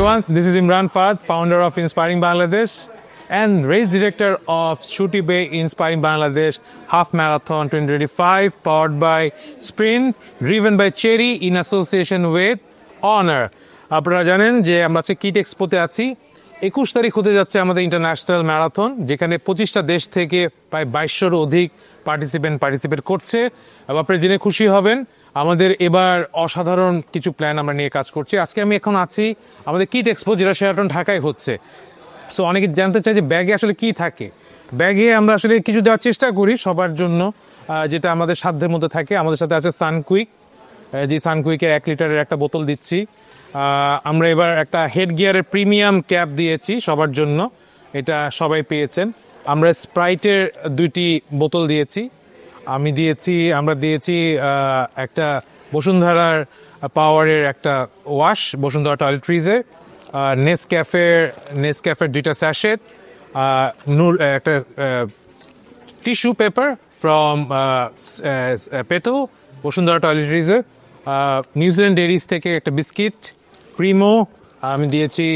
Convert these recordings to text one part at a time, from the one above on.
everyone. This is Imran Fahd, founder of Inspiring Bangladesh and race director of Shooty Bay Inspiring Bangladesh Half Marathon 2025, powered by Sprint, driven by Cherry in association with Honor. আপনারা জানেন যে আমরা আজকে kit এক্সপোতে আছি। 21 তারিখ হতে যাচ্ছে আমাদের ইন্টারন্যাশনাল ম্যারাথন, যেখানে 25টা দেশ থেকে প্রায় 2200-র অধিক পার্টিসিপেট করছে। এবং আপনারা জেনে খুশি হবেন, আমাদের এবার অসাধারণ কিছু প্ল্যান আমরা নিয়ে কাজ করছি। আজকে আমি এখন আছি আমাদের কিট এক্সপো, যেটা শেরাটন ঢাকায় হচ্ছে। সো অনেকে জানতে চাই যে ব্যাগে আসলে কি থাকে। ব্যাগে আমরা আসলে কিছু দেওয়ার চেষ্টা করি সবার জন্য, যেটা আমাদের সাধ্যের মধ্যে থাকে। আমাদের সাথে আছে সানকুইক, যে সানকুইকের 1 লিটারের একটা বোতল দিচ্ছি। আমরা এবার একটা হেড গিয়ারের প্রিমিয়াম ক্যাপ দিয়েছি সবার জন্য, এটা সবাই পেয়েছেন। আমরা স্প্রাইটের 2টি বোতল দিয়েছি। আমরা দিয়েছি একটা বসুন্ধরার পাওয়ারের একটা ওয়াশ, বসুন্ধরা টয়লেট্রিজের, নেসক্যাফের 2টা স্যাশেট, একটা tissue paper from Petal, Bashundhara টয়লেট্রিজের, নিউজিল্যান্ড ডেয়ারিজ থেকে একটা বিস্কিট, প্রিমো। আমি দিয়েছি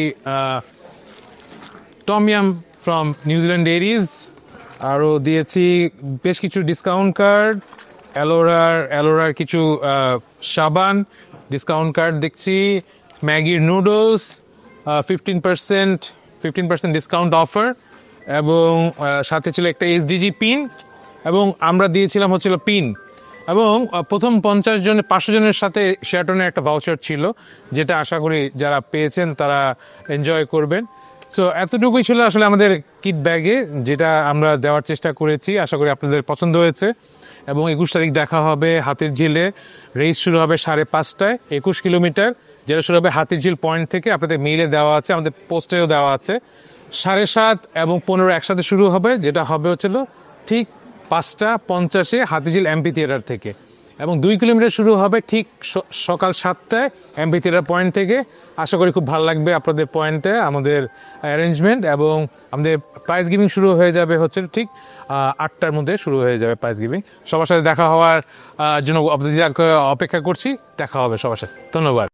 টমইয়াম ফ্রম নিউজিল্যান্ড ডেয়ারিজ। আরও দিয়েছি বেশ কিছু ডিসকাউন্ট কার্ড, অ্যালোরার কিছু সাবান ডিসকাউন্ট কার্ড দেখছি, ম্যাগির নুডলস 15% ডিসকাউন্ট অফার, এবং সাথে ছিল একটা এসডিজি পিন, এবং আমরা দিয়েছিলাম হচ্ছিল পিন। এবং প্রথম 500 জনের সাথে শেরাটনের একটা ভাউচার ছিল, যেটা আশা করি যারা পেয়েছেন তারা এনজয় করবেন। সো এতটুকুই ছিল আসলে আমাদের কিট ব্যাগে, যেটা আমরা দেওয়ার চেষ্টা করেছি। আশা করি আপনাদের পছন্দ হয়েছে। এবং 21 তারিখ দেখা হবে হাতির ঝিলে। রেস শুরু হবে 5:30টায়, 21 কিলোমিটার, যেটা শুরু হবে হাতির ঝিল পয়েন্ট থেকে। আপনাদের মেইলে দেওয়া আছে, আমাদের পোস্টেও দেওয়া আছে। 7:30 এবং 15 একসাথে শুরু হবে, যেটা হবে হচ্ছিল ঠিক 5:50-এ হাতিঝিল এমপি থিয়েটার থেকে। এবং 2 কিলোমিটার শুরু হবে ঠিক সকাল 7টায় এমপি থিয়েটার পয়েন্ট থেকে। আশা করি খুব ভালো লাগবে আপনাদের পয়েন্টে আমাদের অ্যারেঞ্জমেন্ট। এবং আমাদের প্রাইজ গিভিং শুরু হয়ে যাবে হচ্ছে ঠিক 8টার মধ্যে শুরু হয়ে যাবে প্রাইজ গিভিং। সবার সাথে দেখা হওয়ার জন্য অপেক্ষা করছি। দেখা হবে সবার সাথে। ধন্যবাদ।